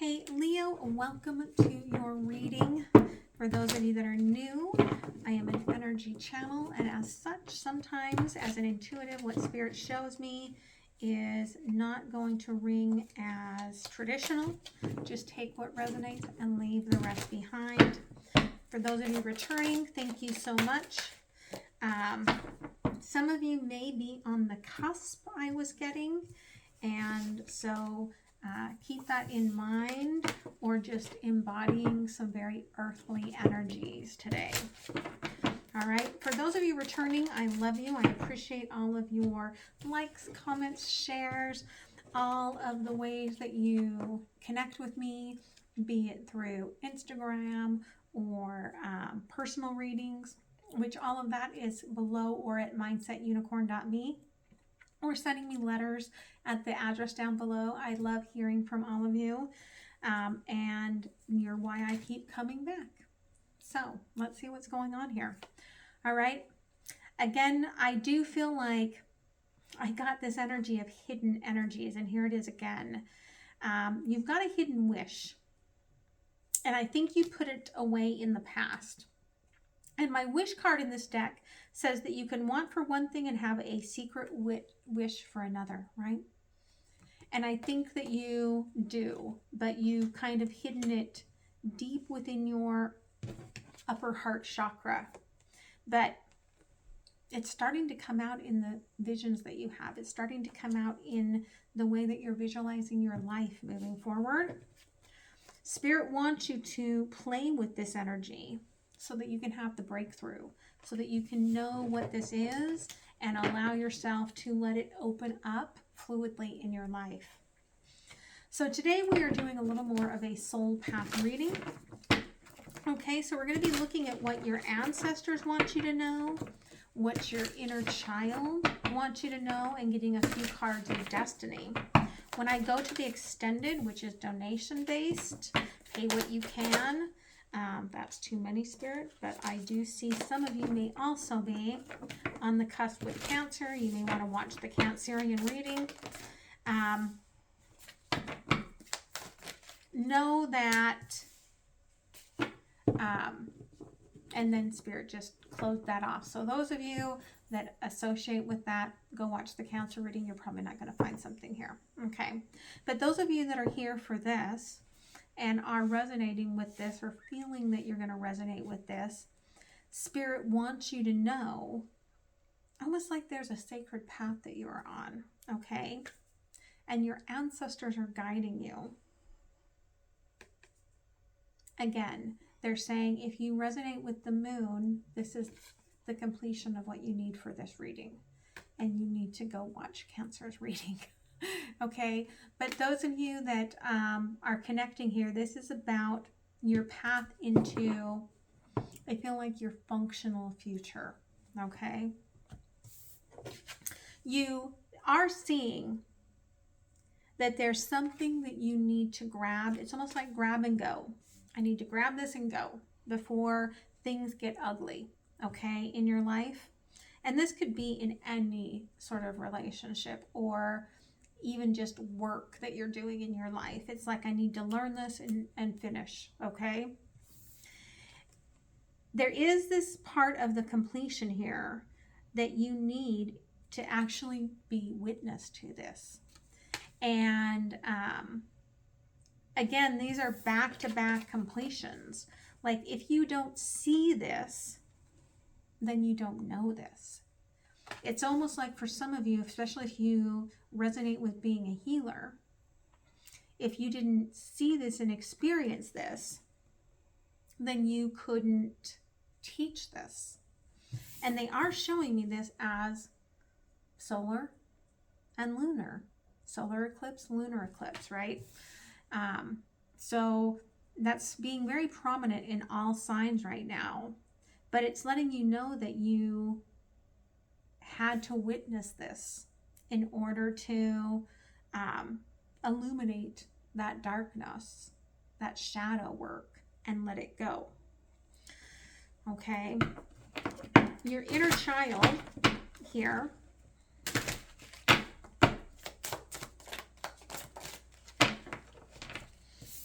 Okay, Leo, welcome to your reading. For those of you that are new, I am an energy channel, and as such, sometimes as an intuitive, what Spirit shows me is not going to ring as traditional. Just take what resonates and leave the rest behind. For those of you returning, thank you so much. Some of you may be on the cusp, I was getting, and so keep that in mind, or just embodying some very earthly energies today. All right, for those of you returning, I love you. I appreciate all of your likes, comments, shares, all of the ways that you connect with me, be it through Instagram or personal readings, which all of that is below or at mindsetunicorn.me, or sending me letters at the address down below. I love hearing from all of you, and you're why I keep coming back. So let's see what's going on here. All right. Again, I do feel like I got this energy of hidden energies, and here it is again. You've got a hidden wish, and I think you put it away in the past. And my wish card in this deck says that you can want for one thing and have a secret wish for another, right? And I think that you do, but you've kind of hidden it deep within your upper heart chakra. But it's starting to come out in the visions that you have. It's starting to come out in the way that you're visualizing your life moving forward. Spirit wants you to play with this energy so that you can have the breakthrough, so that you can know what this is and allow yourself to let it open up fluidly in your life. So today we are doing a little more of a soul path reading. Okay, so we're going to be looking at what your ancestors want you to know, what your inner child wants you to know, and getting a few cards of destiny. When I go to the extended, which is donation based, pay what you can, that's too many, Spirit, but I do see some of you may also be on the cusp with Cancer. You may want to watch the Cancerian reading. Know that, and then Spirit just closed that off. So those of you that associate with that, go watch the Cancer reading. You're probably not going to find something here. Okay. But those of you that are here for this and are resonating with this, or feeling that you're going to resonate with this, Spirit wants you to know, almost like there's a sacred path that you are on, okay? And your ancestors are guiding you. Again, they're saying if you resonate with the moon, this is the completion of what you need for this reading. And you need to go watch Cancer's reading. Okay, but those of you that are connecting here, this is about your path into, I feel like, your functional future. Okay, you are seeing that there's something that you need to grab. It's almost like grab and go. I need to grab this and go before things get ugly, okay, in your life. And this could be in any sort of relationship, or even just work that you're doing in your life. It's like, I need to learn this and finish, okay? There is this part of the completion here that you need to actually be witness to this. And again, these are back-to-back completions. Like, if you don't see this, then you don't know this. It's almost like for some of you, especially if you resonate with being a healer, if you didn't see this and experience this, then you couldn't teach this. And they are showing me this as solar and lunar. Solar eclipse, lunar eclipse, right? So that's being very prominent in all signs right now. But it's letting you know that you had to witness this in order to illuminate that darkness, that shadow work, and let it go. Okay, your inner child here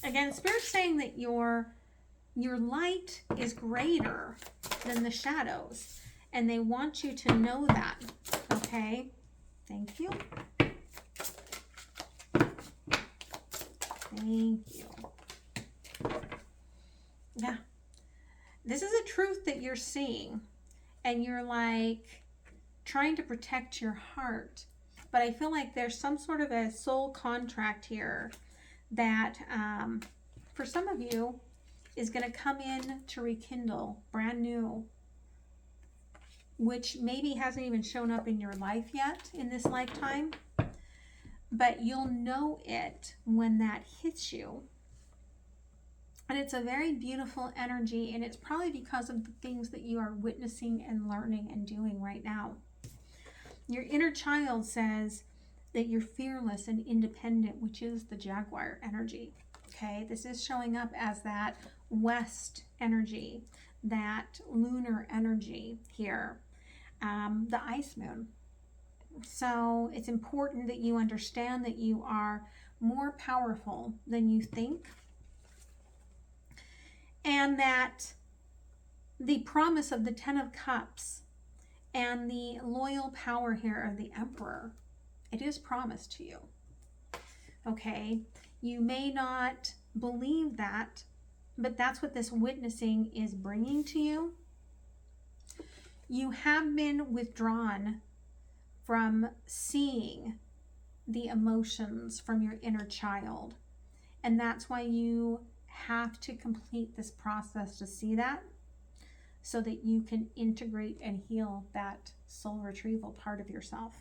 Again, Spirit's saying that your light is greater than the shadows, and they want you to know that. Okay? Thank you. Thank you. Yeah. This is a truth that you're seeing, and you're like trying to protect your heart. But I feel like there's some sort of a soul contract here that for some of you is going to come in to rekindle, brand new, which maybe hasn't even shown up in your life yet in this lifetime, but you'll know it when that hits you. And it's a very beautiful energy, and it's probably because of the things that you are witnessing and learning and doing right now. Your inner child says that you're fearless and independent, which is the Jaguar energy. Okay, this is showing up as that West energy, that lunar energy here, the ice moon. So it's important that you understand that you are more powerful than you think, and that the promise of the Ten of Cups and the loyal power here of the Emperor, it is promised to you. Okay, you may not believe that, but that's what this witnessing is bringing to you. You have been withdrawn from seeing the emotions from your inner child, and that's why you have to complete this process to see that, so that you can integrate and heal that soul retrieval part of yourself.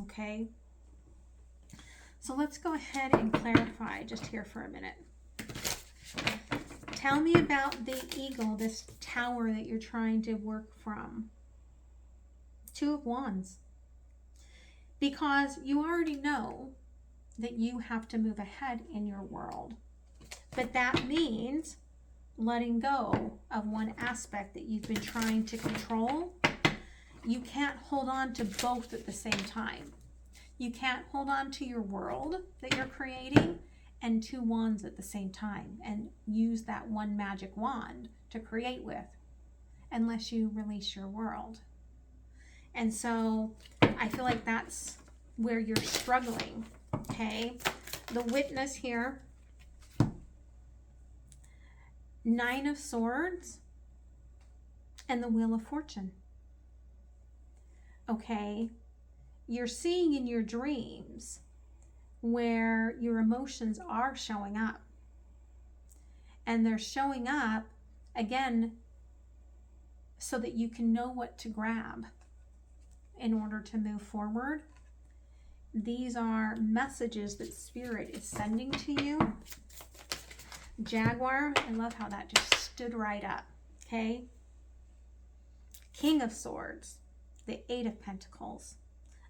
Okay, so let's go ahead and clarify just here for a minute. Tell me about the eagle, this tower that you're trying to work from. Two of Wands. Because you already know that you have to move ahead in your world. But that means letting go of one aspect that you've been trying to control. You can't hold on to both at the same time. You can't hold on to your world that you're creating and two wands at the same time and use that one magic wand to create with, unless you release your world. And so I feel like that's where you're struggling. Okay, the witness here, Nine of Swords and the Wheel of Fortune. Okay, you're seeing in your dreams where your emotions are showing up, and they're showing up again so that you can know what to grab in order to move forward. These are messages that Spirit is sending to you. Jaguar, I love how that just stood right up. Okay, King of Swords, the Eight of Pentacles.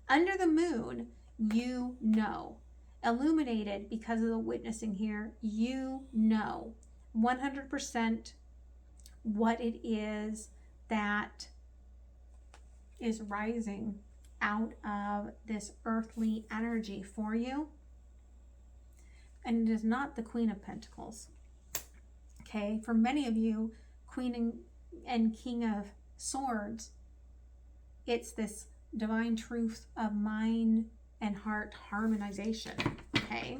Under the moon, you know. Illuminated because of the witnessing here, you know 100% what it is that is rising out of this earthly energy for you. And it is not the Queen of Pentacles. Okay, for many of you, Queen and King of Swords, it's this divine truth of mind and heart harmonization. Okay,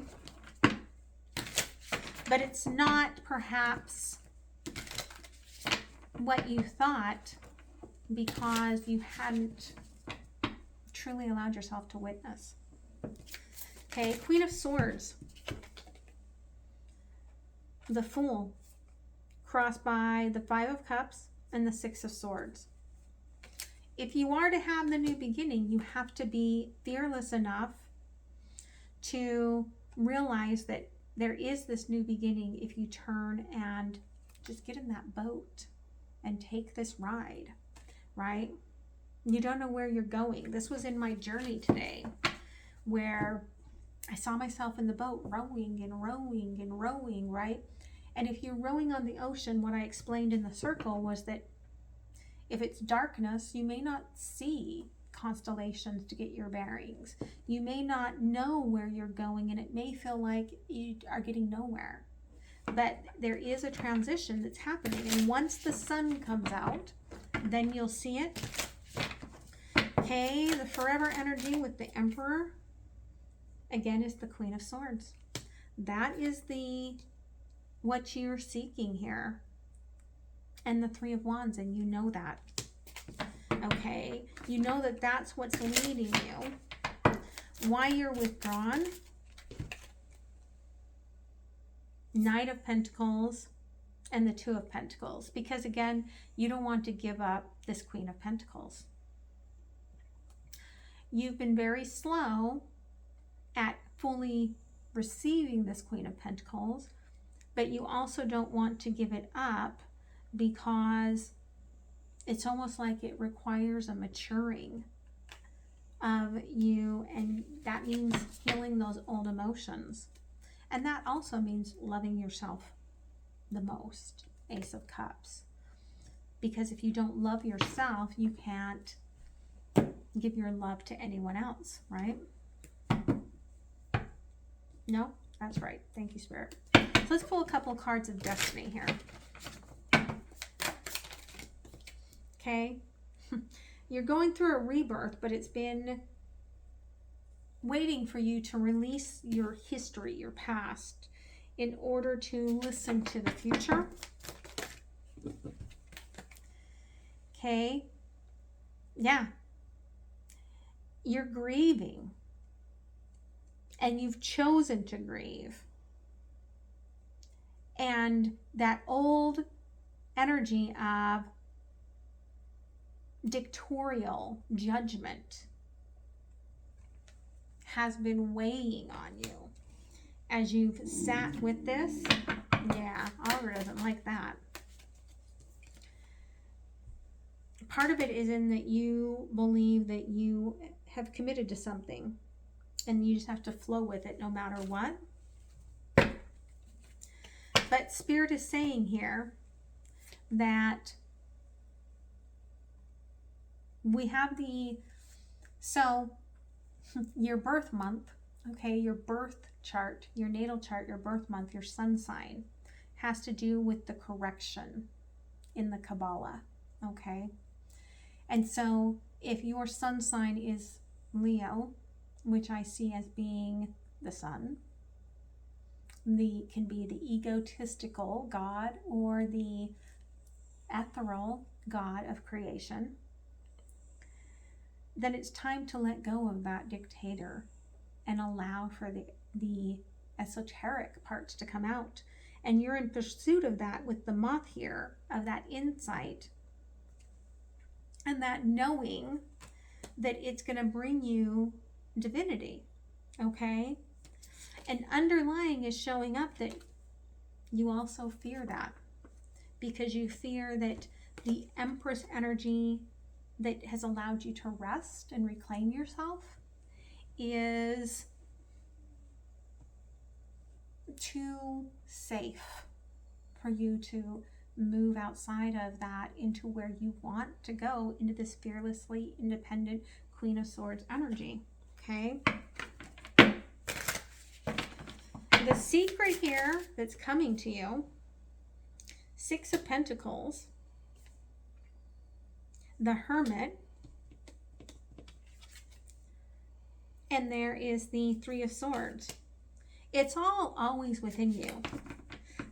but it's not perhaps what you thought, because you hadn't truly allowed yourself to witness. Okay, Queen of Swords, the Fool, crossed by the Five of Cups and the Six of Swords. If you are to have the new beginning, you have to be fearless enough to realize that there is this new beginning if you turn and just get in that boat and take this ride, right? You don't know where you're going. This was in my journey today, where I saw myself in the boat rowing and rowing and rowing, right? And if you're rowing on the ocean, what I explained in the circle was that if it's darkness, you may not see constellations to get your bearings. You may not know where you're going, and it may feel like you are getting nowhere. But there is a transition that's happening. And once the sun comes out, then you'll see it. Okay, the forever energy with the Emperor, again, is the Queen of Swords. That is what you're seeking here. And the Three of Wands, and you know that. Okay, you know that that's what's leading you. Why you're withdrawn. Knight of Pentacles and the Two of Pentacles. Because again, you don't want to give up this Queen of Pentacles. You've been very slow at fully receiving this Queen of Pentacles, but you also don't want to give it up because it's almost like it requires a maturing of you, and that means healing those old emotions. And that also means loving yourself the most, Ace of Cups. Because if you don't love yourself, you can't give your love to anyone else, right? No? That's right. Thank you, Spirit. So let's pull a couple cards of destiny here. Okay? You're going through a rebirth, but it's been waiting for you to release your history, your past, in order to listen to the future. Okay? Yeah. You're grieving. And you've chosen to grieve. And that old energy of dictatorial judgment has been weighing on you as you've sat with this. Yeah, Oliver doesn't like that. Part of it is in that you believe that you have committed to something and you just have to flow with it no matter what. But Spirit is saying here that we have your birth month, okay, your birth chart, your natal chart, your birth month, your sun sign has to do with the correction in the Kabbalah, okay? And so if your sun sign is Leo, which I see as being the sun, can be the egotistical God or the ethereal God of creation, then it's time to let go of that dictator and allow for the esoteric parts to come out. And you're in pursuit of that with the moth here, of that insight and that knowing that it's going to bring you divinity, okay? And underlying is showing up that you also fear that, because you fear that the Empress energy that has allowed you to rest and reclaim yourself is too safe for you to move outside of that into where you want to go, into this fearlessly independent Queen of Swords energy, okay? The secret here that's coming to you, Six of Pentacles, the Hermit, and there is the Three of Swords. It's all always within you.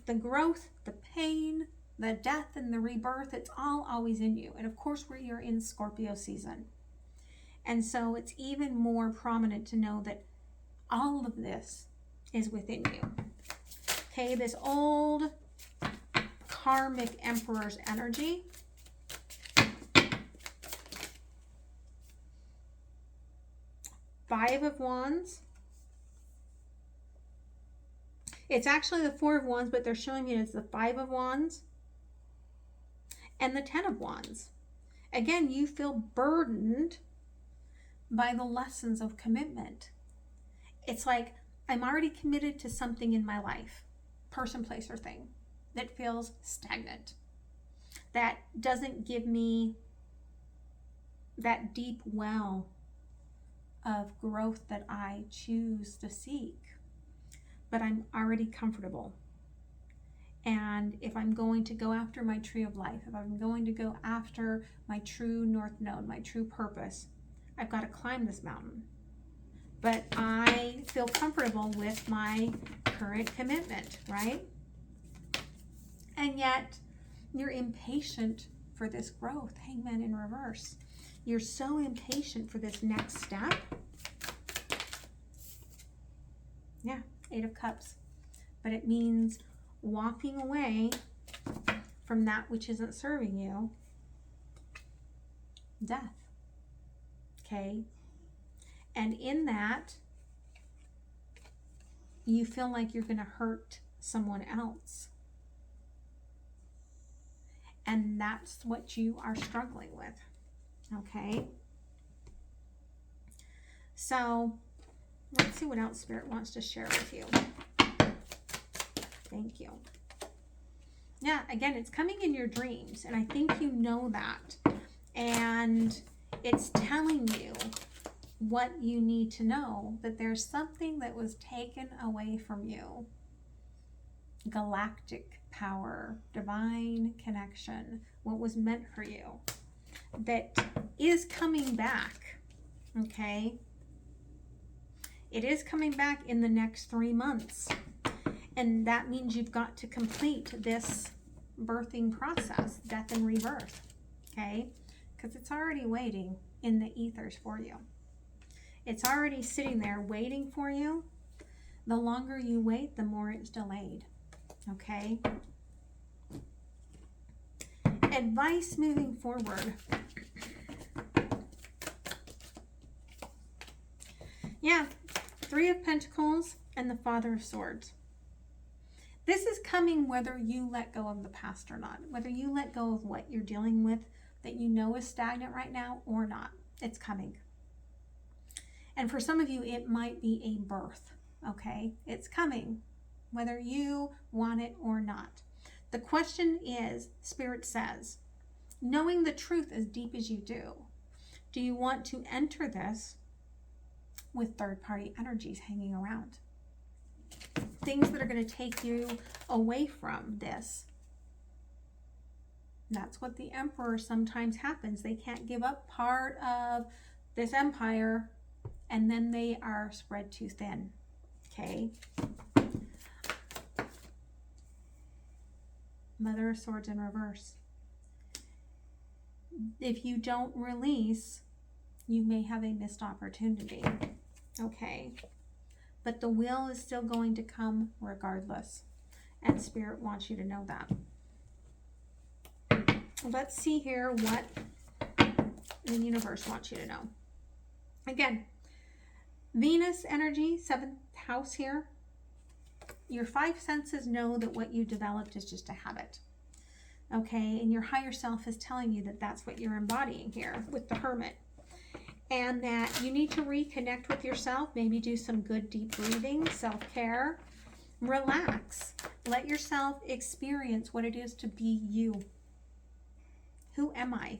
The growth, the pain, the death, and the rebirth, it's all always in you. And of course, you're in Scorpio season. And so it's even more prominent to know that all of this is within you. Okay, this old karmic Emperor's energy. Five of Wands. It's actually the Four of Wands, but they're showing me it's the Five of Wands and the Ten of Wands. Again, you feel burdened by the lessons of commitment. It's like, I'm already committed to something in my life, person, place, or thing, that feels stagnant, that doesn't give me that deep well of growth that I choose to seek. But I'm already comfortable. And if I'm going to go after my tree of life, if I'm going to go after my true north node, my true purpose, I've got to climb this mountain. But I feel comfortable with my current commitment, right? And yet you're impatient for this growth. Hangman in reverse. You're so impatient for this next step. Yeah, 8 of Cups. But it means walking away from that which isn't serving you. Death. Okay? And in that, you feel like you're going to hurt someone else. And that's what you are struggling with. Okay? So, let's see what else Spirit wants to share with you. Thank you. Yeah, again, it's coming in your dreams, and I think you know that. And it's telling you what you need to know, that there's something that was taken away from you. Galactic power, divine connection, what was meant for you, that is coming back. Okay? It is coming back in the next 3 months. And that means you've got to complete this birthing process, death and rebirth. Okay? Because it's already waiting in the ethers for you. It's already sitting there waiting for you. The longer you wait, the more it's delayed. Okay? Advice moving forward. Yeah, 3 of Pentacles and the Father of Swords. This is coming whether you let go of the past or not. Whether you let go of what you're dealing with that you know is stagnant right now or not. It's coming. And for some of you, it might be a birth. Okay? It's coming. Whether you want it or not. The question is, Spirit says, knowing the truth as deep as you do you want to enter this with third-party energies hanging around? Things that are going to take you away from this. That's what the Emperor sometimes happens. They can't give up part of this empire, and then they are spread too thin. Okay? Mother of Swords in reverse. If you don't release, you may have a missed opportunity. Okay? But the will is still going to come regardless. And Spirit wants you to know that. Let's see here what the universe wants you to know. Again, Venus energy, 7th house here. Your 5 senses know that what you developed is just a habit. Okay, and your higher self is telling you that that's what you're embodying here with the Hermit. And that you need to reconnect with yourself, maybe do some good deep breathing, self-care. Relax. Let yourself experience what it is to be you. Who am I?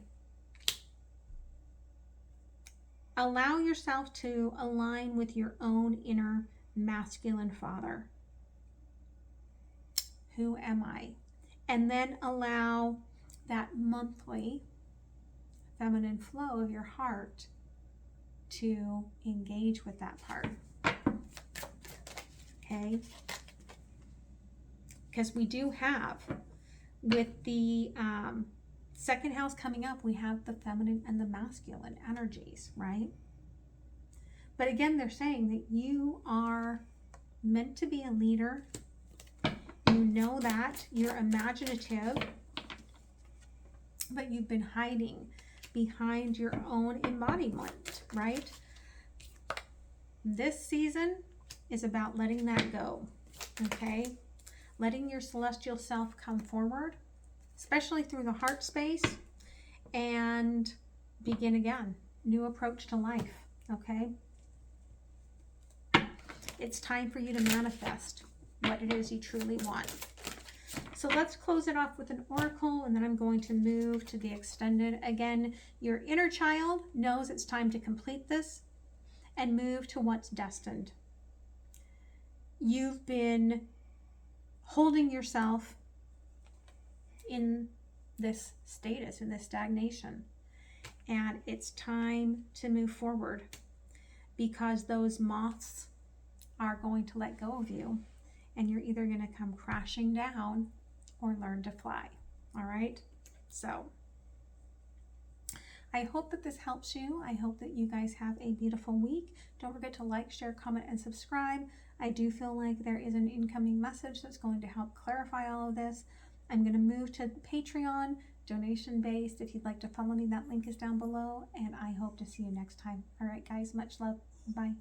Allow yourself to align with your own inner masculine father. Who am I? And then allow that monthly feminine flow of your heart to engage with that part. Okay? Because we do have, with the 2nd house coming up, we have the feminine and the masculine energies, right? But again, they're saying that you are meant to be a leader. You know that. You're imaginative. But you've been hiding behind your own embodiment, right? This season is about letting that go, okay? Letting your celestial self come forward, especially through the heart space, and begin again. New approach to life, okay? It's time for you to manifest what it is you truly want. So let's close it off with an oracle, and then I'm going to move to the extended. Again, your inner child knows it's time to complete this and move to what's destined. You've been holding yourself in this status, in this stagnation. And it's time to move forward, because those moths are going to let go of you, and you're either going to come crashing down or learn to fly. All right? So I hope that this helps you. I hope that you guys have a beautiful week. Don't forget to like, share, comment, and subscribe. I do feel like there is an incoming message that's going to help clarify all of this. I'm going to move to Patreon, donation-based. If you'd like to follow me, that link is down below, and I hope to see you next time. All right, guys, much love. Bye.